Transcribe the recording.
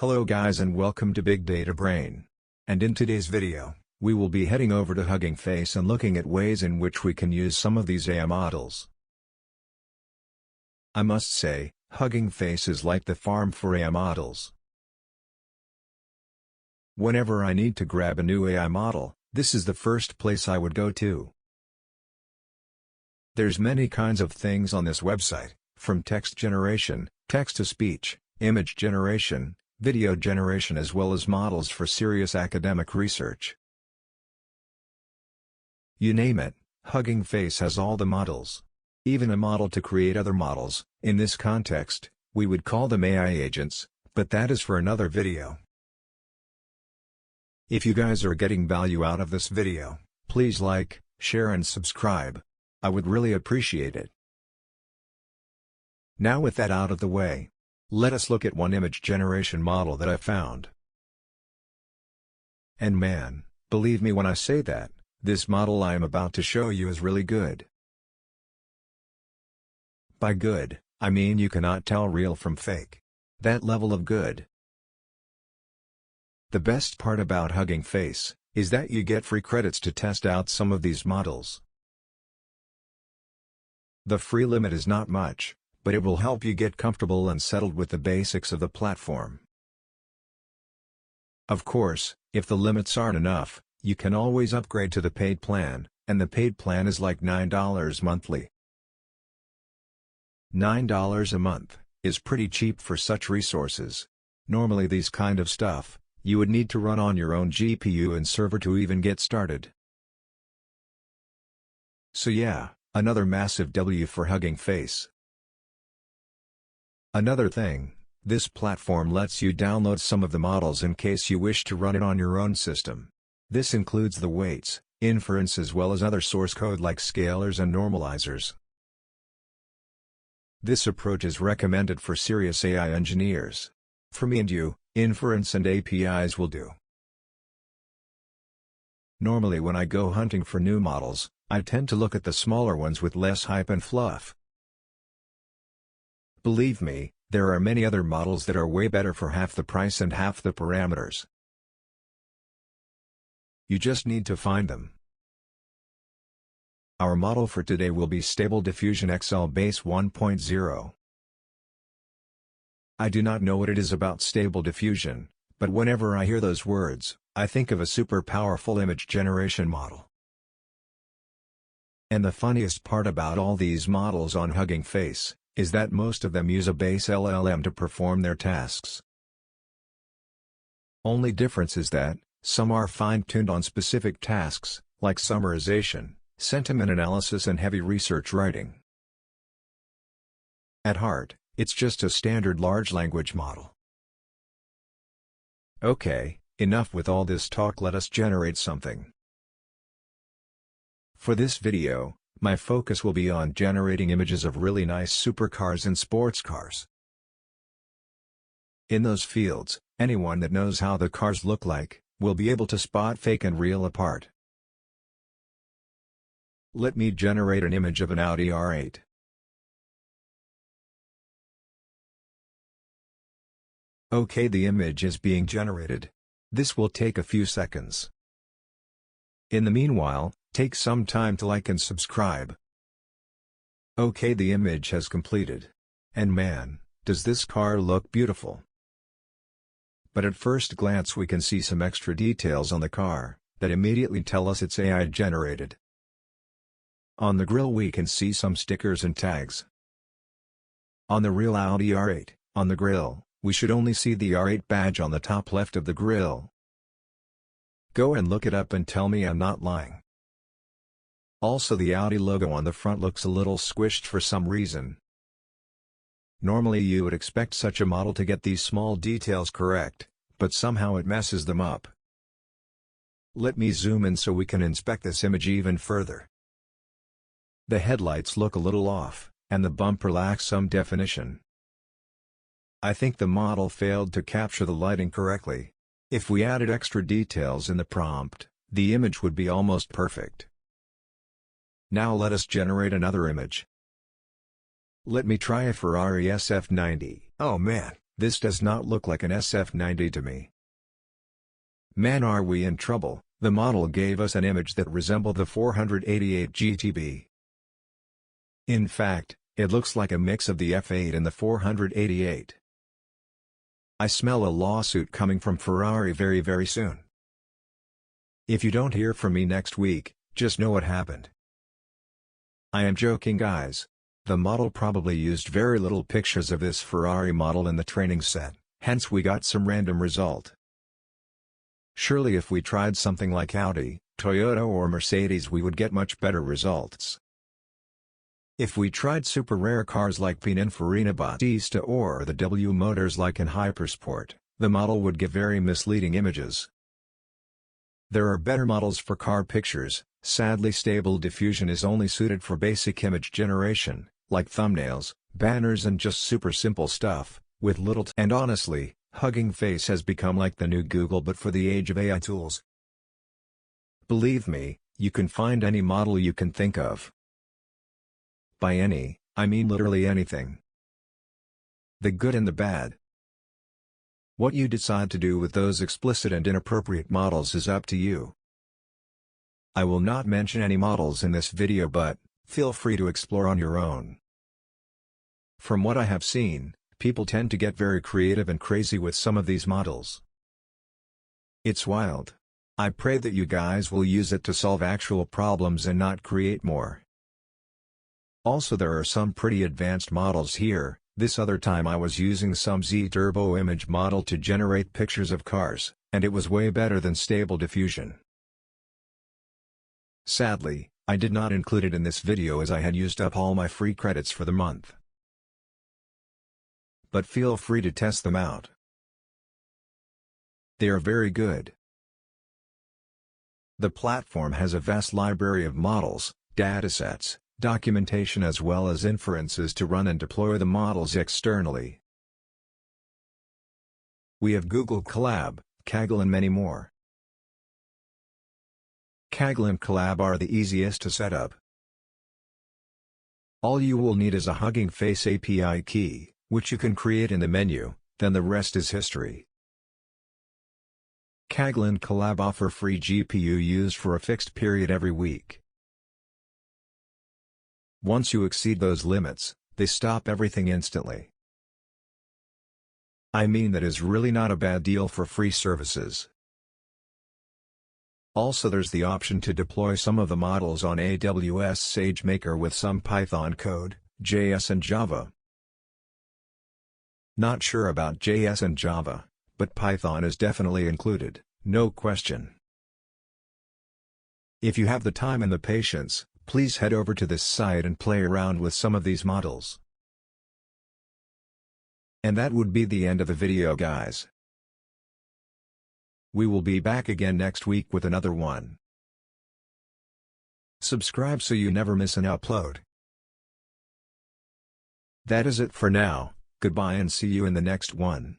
Hello guys and welcome to Big Data Brain. And in today's video, we will be heading over to Hugging Face and looking at ways in which we can use some of these AI models. I must say, Hugging Face is like the farm for AI models. Whenever I need to grab a new AI model, this is the first place I would go to. There's many kinds of things on this website, from text generation, text-to-speech, image generation, video generation as well as models for serious academic research. You name it, Hugging Face has all the models. Even a model to create other models. In this context, we would call them AI agents, but that is for another video. If you guys are getting value out of this video, please like, share and subscribe. I would really appreciate it. Now with that out of the way, let us look at one image generation model that I found. And man, believe me when I say that, this model I am about to show you is really good. By good, I mean you cannot tell real from fake. That level of good. The best part about Hugging Face is that you get free credits to test out some of these models. The free limit is not much, but it will help you get comfortable and settled with the basics of the platform. Of course, if the limits aren't enough, you can always upgrade to the paid plan, and the paid plan is like $9 monthly. $9 a month is pretty cheap for such resources. Normally these kind of stuff, you would need to run on your own GPU and server to even get started. So yeah, another massive W for Hugging Face. Another thing, this platform lets you download some of the models in case you wish to run it on your own system. This includes the weights, inference as well as other source code like scalars and normalizers. This approach is recommended for serious AI engineers. For me and you, inference and APIs will do. Normally when I go hunting for new models, I tend to look at the smaller ones with less hype and fluff. Believe me, there are many other models that are way better for half the price and half the parameters. You just need to find them. Our model for today will be Stable Diffusion XL Base 1.0. I do not know what it is about Stable Diffusion, but whenever I hear those words, I think of a super powerful image generation model. And the funniest part about all these models on Hugging Face is that most of them use a base LLM to perform their tasks. Only difference is that some are fine-tuned on specific tasks, like summarization, sentiment analysis and heavy research writing. At heart, it's just a standard large language model. Okay, enough with all this talk, let us generate something. For this video, my focus will be on generating images of really nice supercars and sports cars. In those fields, anyone that knows how the cars look like, will be able to spot fake and real apart. Let me generate an image of an Audi R8. Okay, the image is being generated. This will take a few seconds. In the meanwhile, take some time to like and subscribe. Okay, the image has completed. And man, does this car look beautiful. But at first glance we can see some extra details on the car, that immediately tell us it's AI generated. On the grille we can see some stickers and tags. On the real Audi R8, on the grille, we should only see the R8 badge on the top left of the grille. Go and look it up and tell me I'm not lying. Also the Audi logo on the front looks a little squished for some reason. Normally you would expect such a model to get these small details correct, but somehow it messes them up. Let me zoom in so we can inspect this image even further. The headlights look a little off, and the bumper lacks some definition. I think the model failed to capture the lighting correctly. If we added extra details in the prompt, the image would be almost perfect. Now let us generate another image. Let me try a Ferrari SF90. Oh man, This does not look like an SF90 to me. Man, are we in trouble. The model gave us an image that resembled the 488 GTB. In fact, it looks like a mix of the F8 and the 488. I smell a lawsuit coming from Ferrari very soon. If you don't hear from me next week, just know what happened. I am joking, guys. The model probably used very little pictures of this Ferrari model in the training set, hence we got some random result. Surely if we tried something like Audi, Toyota or Mercedes we would get much better results. If we tried super rare cars like Pininfarina Battista or the W motors like in Hypersport, the model would give very misleading images. There are better models for car pictures. Sadly, Stable Diffusion is only suited for basic image generation, like thumbnails, banners and just super simple stuff, with little and honestly, Hugging Face has become like the new Google but for the age of AI tools. Believe me, you can find any model you can think of. By any, I mean literally anything. The good and the bad. What you decide to do with those explicit and inappropriate models is up to you. I will not mention any models in this video, but feel free to explore on your own. From what I have seen, people tend to get very creative and crazy with some of these models. It's wild. I pray that you guys will use it to solve actual problems and not create more. Also, there are some pretty advanced models here. This other time I was using some Z Turbo image model to generate pictures of cars, and it was way better than Stable Diffusion. Sadly, I did not include it in this video as I had used up all my free credits for the month. But feel free to test them out. They are very good. The platform has a vast library of models, datasets, documentation as well as inferences to run and deploy the models externally. We have Google Colab, Kaggle and many more. Kaggle and Colab are the easiest to set up. All you will need is a Hugging Face API key, which you can create in the menu, then the rest is history. Kaggle and Colab offer free GPU use for a fixed period every week. Once you exceed those limits, they stop everything instantly. I mean, that is really not a bad deal for free services. Also, there's the option to deploy some of the models on AWS SageMaker with some Python code, JS and Java. Not sure about JS and Java, but Python is definitely included, no question. If you have the time and the patience, please head over to this site and play around with some of these models. And that would be the end of the video, guys. We will be back again next week with another one. Subscribe so you never miss an upload. That is it for now, goodbye and see you in the next one.